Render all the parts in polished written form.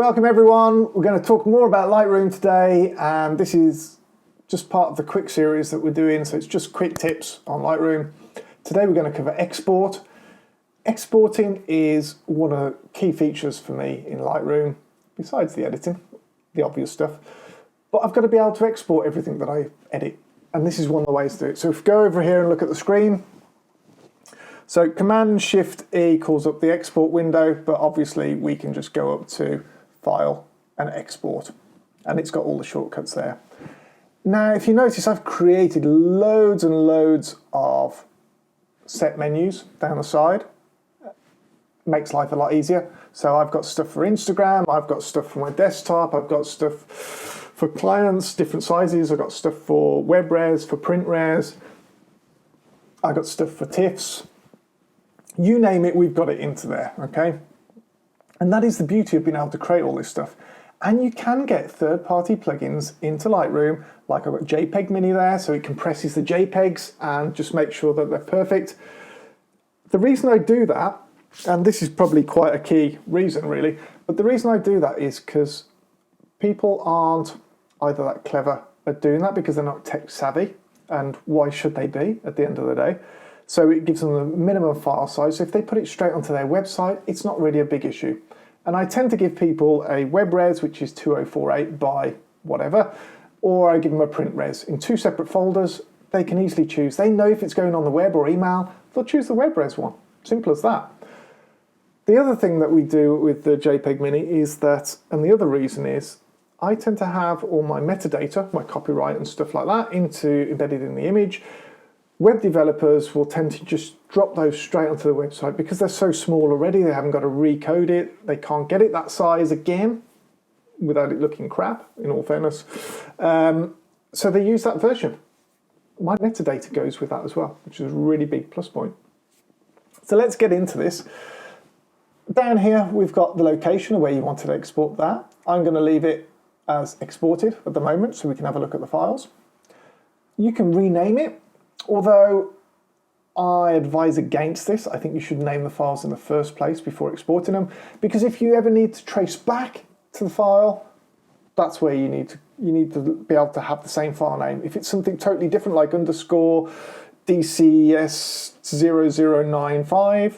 Welcome everyone. We're going to talk more about Lightroom today, and this is just part of the quick series that we're doing, so it's just quick tips on Lightroom. Today we're going to cover export. Exporting is one of the key features for me in Lightroom, besides the editing, the obvious stuff. But I've got to be able to export everything that I edit, and this is one of the ways to do it. So if we go over here and look at the screen, so Command-Shift-E calls up the export window, but obviously we can just go up to File and Export, and it's got all the shortcuts there. Now, if you notice, I've created loads and loads of set menus down the side. Makes life a lot easier. So I've got stuff for Instagram, I've got stuff for my desktop, I've got stuff for clients, different sizes, I've got stuff for web res, for print res, I've got stuff for TIFFs. You name it, we've got it into there, okay? And that is the beauty of being able to create all this stuff. And you can get third-party plugins into Lightroom, like I've got Jpeg Mini there, so it compresses the JPEGs and just makes sure that they're perfect. The reason I do that, and this is probably quite a key reason really, but the reason I do that is because people aren't either that clever at doing that because they're not tech savvy, and why should they be at the end of the day? So it gives them the minimum file size. So if they put it straight onto their website, it's not really a big issue. And I tend to give people a web res, which is 2048 by whatever, or I give them a print res in two separate folders. They can easily choose. They know if it's going on the web or email, they'll choose the web res one. Simple as that. The other thing that we do with the JPEG Mini is that, and the other reason is, I tend to have all my metadata, my copyright and stuff like that, embedded in the image. Web developers will tend to just drop those straight onto the website because they're so small already, they haven't got to recode it, they can't get it that size again without it looking crap, in all fairness. So they use that version. My metadata goes with that as well, which is a really big plus point. So let's get into this. Down here, we've got the location of where you wanted to export that. I'm going to leave it as exported at the moment so we can have a look at the files. You can rename it. Although I advise against this, I think you should name the files in the first place before exporting them, because if you ever need to trace back to the file, that's where you need to be able to have the same file name. If it's something totally different like underscore DCS0095,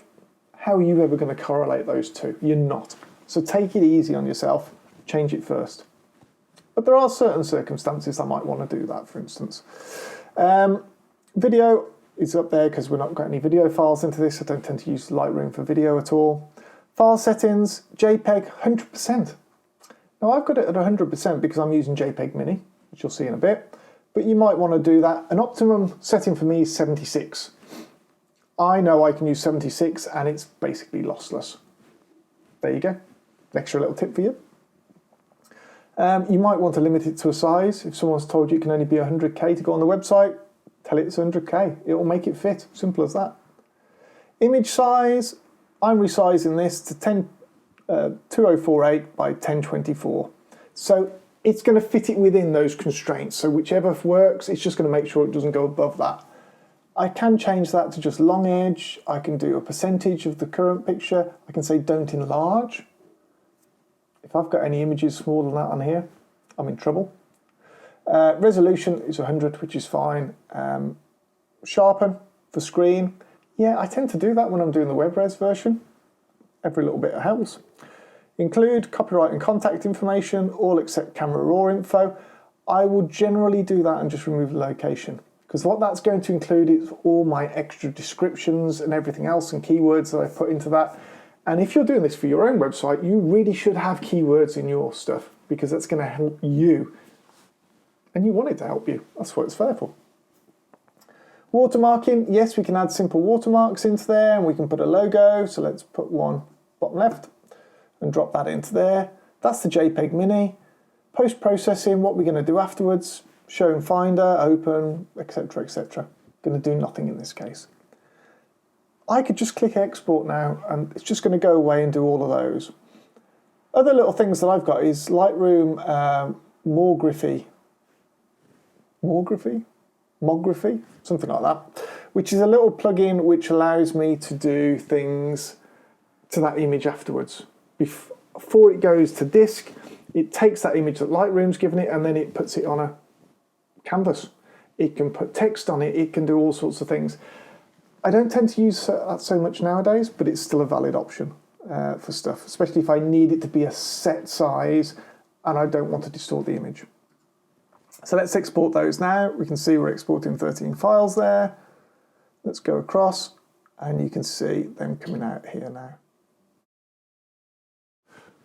how are you ever going to correlate those two? You're not. So take it easy on yourself, change it first. But there are certain circumstances I might want to do that, for instance. Video is up there because we've not got any video files into this. I don't tend to use Lightroom for video at all. File settings, JPEG, 100%. Now I've got it at 100% because I'm using JPEG Mini, which you'll see in a bit, but you might want to do that. An optimum setting for me is 76. I know I can use 76 and it's basically lossless. There you go, an extra little tip for you. You might want to limit it to a size. If someone's told you it can only be 100K to go on the website, tell it it's 100K. It will make it fit. Simple as that. Image size, I'm resizing this to 2048 by 1024. So it's going to fit it within those constraints. So whichever works, it's just going to make sure it doesn't go above that. I can change that to just long edge. I can do a percentage of the current picture. I can say don't enlarge. If I've got any images smaller than that on here, I'm in trouble. Resolution is 100, which is fine. Sharpen the screen. Yeah, I tend to do that when I'm doing the web res version. Every little bit helps. Include copyright and contact information, all except camera raw info. I will generally do that and just remove the location, because what that's going to include is all my extra descriptions and everything else and keywords that I put into that. And if you're doing this for your own website, you really should have keywords in your stuff, because that's going to help you. And you want it to help you. That's what it's there for. Watermarking. Yes, we can add simple watermarks into there, and we can put a logo. So let's put one bottom left and drop that into there. That's the JPEG Mini. Post-processing, what we're going to do afterwards. Show in Finder, open, etc., etc. Going to do nothing in this case. I could just click export now, and it's just going to go away and do all of those. Other little things that I've got is Lightroom Mography, something like that, which is a little plugin which allows me to do things to that image afterwards. before it goes to disk, it takes that image that Lightroom's given it and then it puts it on a canvas. It can put text on it, it can do all sorts of things. I don't tend to use that so much nowadays, but it's still a valid option for stuff, especially if I need it to be a set size and I don't want to distort the image. So let's export those now. We can see we're exporting 13 files there. Let's go across and you can see them coming out here now.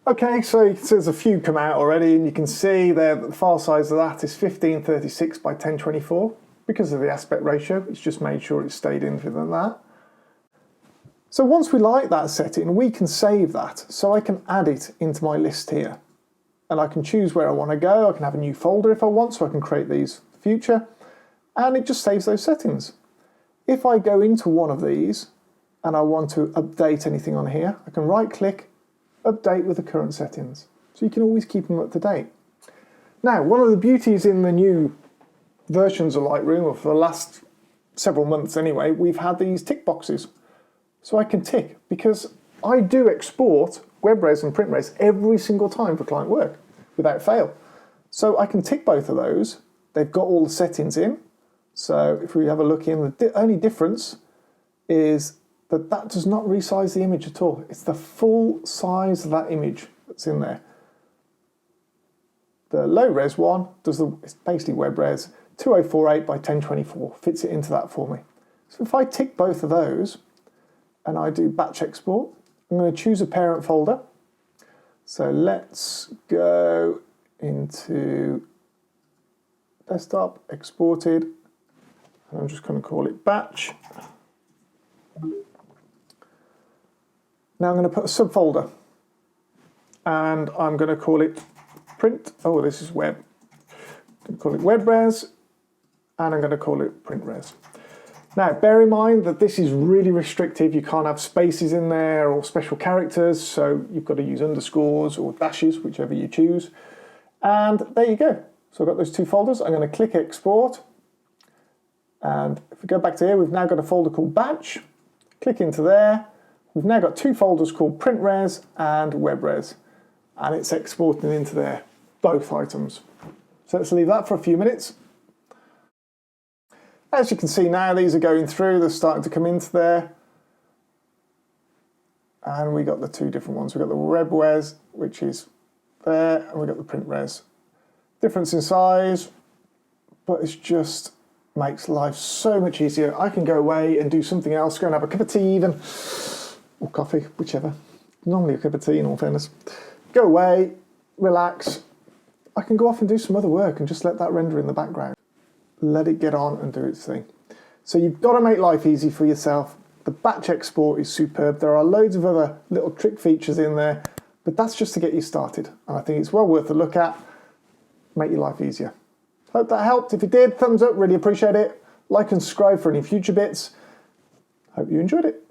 Okay, so you can see there's a few come out already, and you can see there that the file size of that is 1536 by 1024. Because of the aspect ratio, it's just made sure it stayed in within that. So once we like that setting, we can save that. So I can add it into my list here. And I can choose where I want to go. I can have a new folder if I want, so I can create these for the future. And it just saves those settings. If I go into one of these and I want to update anything on here, I can right-click, update with the current settings. So you can always keep them up to date. Now, one of the beauties in the new versions of Lightroom, or for the last several months anyway, we've had these tick boxes. So I can tick, because I do export web res and print res every single time for client work, without fail. So I can tick both of those. They've got all the settings in. So if we have a look in, the only difference is that that does not resize the image at all. It's the full size of that image that's in there. The low res one it's basically web res, 2048 by 1024, fits it into that for me. So if I tick both of those and I do batch export, I'm going to choose a parent folder. So let's go into desktop, exported, and I'm just going to call it batch. Now I'm going to put a subfolder and I'm going to call it print. Oh, this is web. I'm going to call it web res and I'm going to call it print res. Now, bear in mind that this is really restrictive. You can't have spaces in there or special characters, so you've got to use underscores or dashes, whichever you choose. And there you go. So I've got those two folders. I'm going to click export. And if we go back to here, we've now got a folder called batch. Click into there. We've now got two folders called print res and web res. And it's exporting into there, both items. So let's leave that for a few minutes. As you can see now, these are going through, they're starting to come into there. And we got the two different ones. We've got the web res, which is there, and we've got the print res. Difference in size, but it's just makes life so much easier. I can go away and do something else, go and have a cup of tea even, or coffee, whichever. Normally a cup of tea in all fairness. Go away, relax. I can go off and do some other work and just let that render in the background. Let it get on and do its thing. So you've got to make life easy for yourself. The batch export is superb. There are loads of other little trick features in there, but that's just to get you started. And I think it's well worth a look at. Make your life easier. Hope that helped. If it did, thumbs up, really appreciate it. Like and subscribe for any future bits. Hope you enjoyed it.